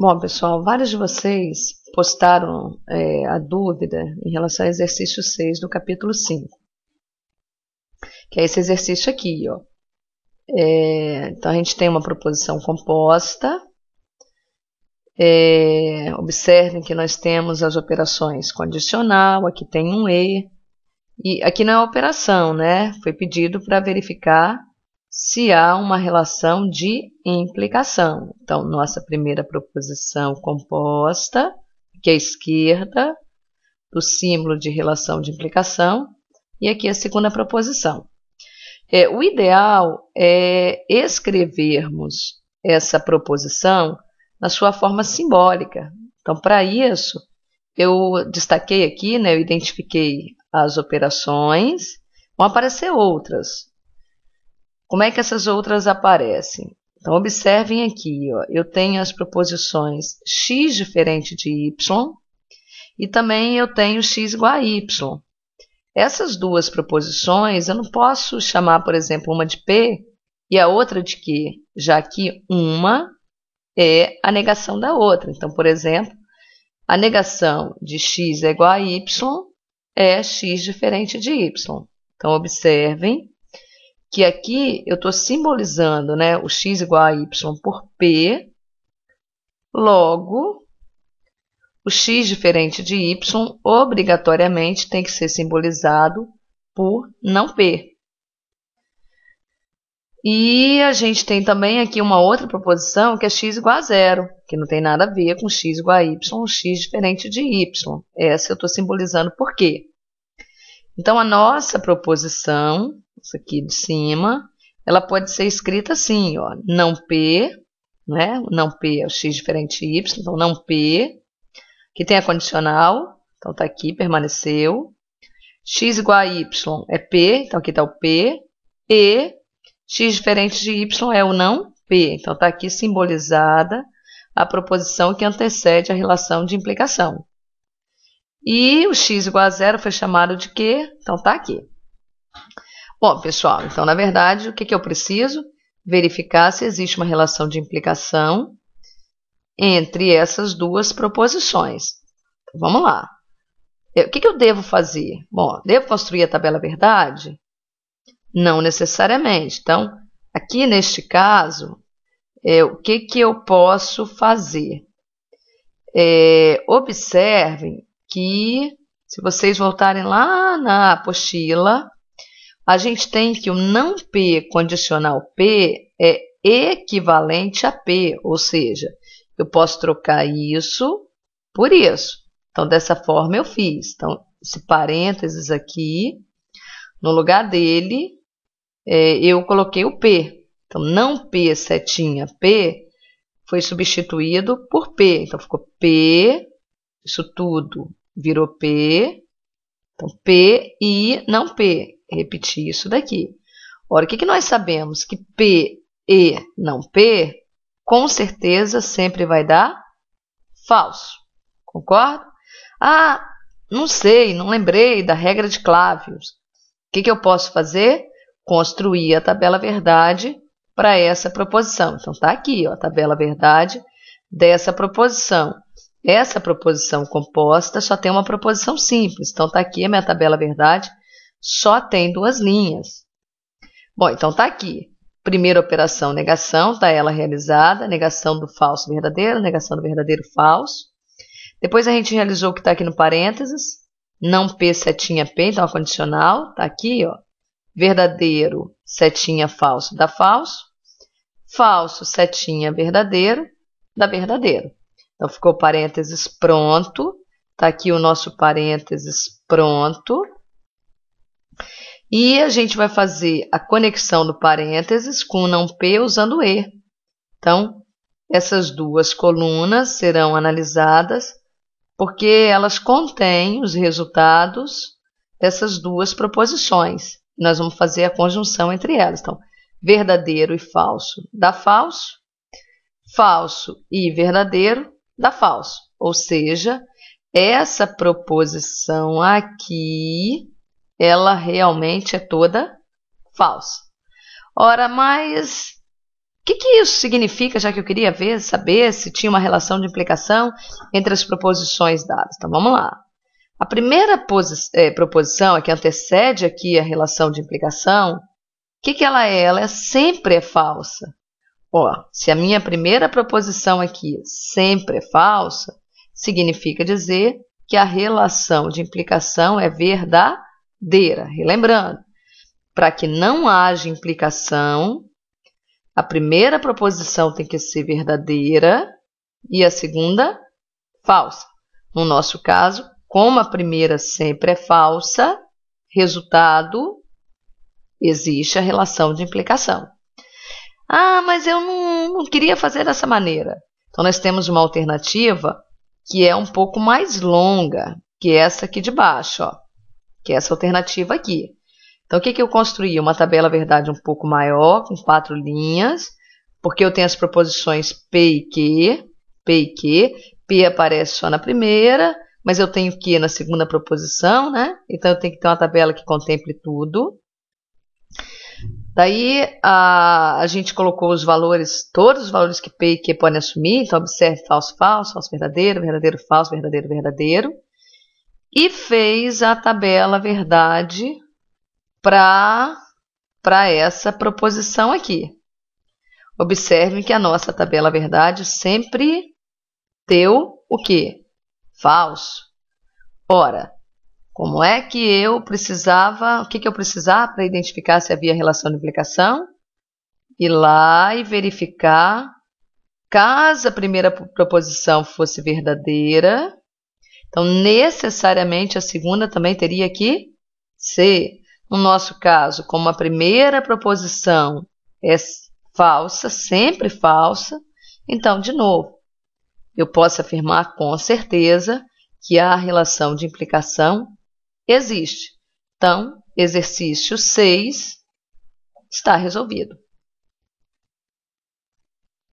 Bom, pessoal, vários de vocês postaram a dúvida em relação ao exercício 6 do capítulo 5, que é esse exercício aqui, ó. Então, a gente tem uma proposição composta. Observem que nós temos as operações condicional, aqui tem um e aqui não é operação, né? Foi pedido para verificar se há uma relação de implicação. Então, nossa primeira proposição composta, que é a esquerda, do símbolo de relação de implicação, e aqui a segunda proposição. O ideal é escrevermos essa proposição na sua forma simbólica. Então, para isso, eu destaquei aqui, né, eu identifiquei as operações, vão aparecer outras. Como é que essas outras aparecem? Então, observem aqui, ó, eu tenho as proposições x diferente de y e também eu tenho x igual a y. Essas duas proposições, eu não posso chamar, por exemplo, uma de P e a outra de Q, já que uma é a negação da outra. Então, por exemplo, a negação de x é igual a y é x diferente de y. Então, observem que aqui eu estou simbolizando, né, o x igual a y por P, logo, o x diferente de y obrigatoriamente tem que ser simbolizado por não P. E a gente tem também aqui uma outra proposição que é x igual a zero, que não tem nada a ver com x igual a y ou x diferente de y. Essa eu estou simbolizando por quê? Então, a nossa proposição, essa aqui de cima, ela pode ser escrita assim, ó, não P, né? Não P é o x diferente de y, então não P, que tem a condicional, então está aqui, permaneceu. X igual a y é P, então aqui está o P, e x diferente de y é o não P, então está aqui simbolizada a proposição que antecede a relação de implicação. E o x igual a zero foi chamado de quê? Então, está aqui. Bom, pessoal, então, na verdade, o que eu preciso? Verificar se existe uma relação de implicação entre essas duas proposições. Então, vamos lá. O que eu devo fazer? Bom, devo construir a tabela verdade? Não necessariamente. Então, aqui neste caso, o que eu posso fazer? Observem que, se vocês voltarem lá na apostila, a gente tem que o não P condicional P é equivalente a P, ou seja, eu posso trocar isso por isso. Então, dessa forma eu fiz. Então, esse parênteses aqui, no lugar dele, eu coloquei o P. Então, não P setinha P foi substituído por P. Então, ficou P, isso tudo virou P, então P e não P. Repetir isso daqui. Ora, o que nós sabemos? Que P e não P, com certeza, sempre vai dar falso. Concorda? Ah, não sei, não lembrei da regra de Clavius. O que eu posso fazer? Construir a tabela verdade para essa proposição. Então, está aqui, ó, a tabela verdade dessa proposição. Essa proposição composta só tem uma proposição simples. Então, está aqui a minha tabela verdade, só tem duas linhas. Bom, então está aqui. Primeira operação, negação, está ela realizada. Negação do falso verdadeiro, negação do verdadeiro falso. Depois a gente realizou o que está aqui no parênteses. Não P setinha P, então a condicional, está aqui, ó. Verdadeiro, setinha falso, dá falso. Falso, setinha verdadeiro, dá verdadeiro. Então, ficou parênteses pronto. Está aqui o nosso parênteses pronto. E a gente vai fazer a conexão do parênteses com o não P usando E. Então, essas duas colunas serão analisadas porque elas contêm os resultados dessas duas proposições. Nós vamos fazer a conjunção entre elas. Então, verdadeiro e falso dá falso. Falso e verdadeiro dá falso. Ou seja, essa proposição aqui, ela realmente é toda falsa. Ora, mas o que isso significa, já que eu queria saber se tinha uma relação de implicação entre as proposições dadas. Então, vamos lá. A primeira proposição, a que antecede aqui a relação de implicação, o que ela é? Ela sempre é falsa. Ó, se a minha primeira proposição aqui sempre é falsa, significa dizer que a relação de implicação é verdadeira. Relembrando, para que não haja implicação, a primeira proposição tem que ser verdadeira e a segunda falsa. No nosso caso, como a primeira sempre é falsa, resultado, existe a relação de implicação. Ah, mas eu não queria fazer dessa maneira. Então, nós temos uma alternativa que é um pouco mais longa, que é essa aqui de baixo, ó, que é essa alternativa aqui. Então, o que eu construí? Uma tabela verdade um pouco maior, com 4 linhas, porque eu tenho as proposições P e Q. P aparece só na primeira, mas eu tenho Q na segunda proposição, né? Então, eu tenho que ter uma tabela que contemple tudo. Daí, a gente colocou os valores, todos os valores que P e Q podem assumir. Então, observe falso, falso, falso, verdadeiro, verdadeiro, falso, verdadeiro, verdadeiro. E fez a tabela verdade para essa proposição aqui. Observe que a nossa tabela verdade sempre deu o quê? Falso. Ora, como é que eu precisava, o que eu precisava para identificar se havia relação de implicação? Ir lá e verificar, caso a primeira proposição fosse verdadeira, então necessariamente a segunda também teria que ser. No nosso caso, como a primeira proposição é falsa, sempre falsa, então, de novo, eu posso afirmar com certeza que a relação de implicação existe. Então, exercício 6 está resolvido.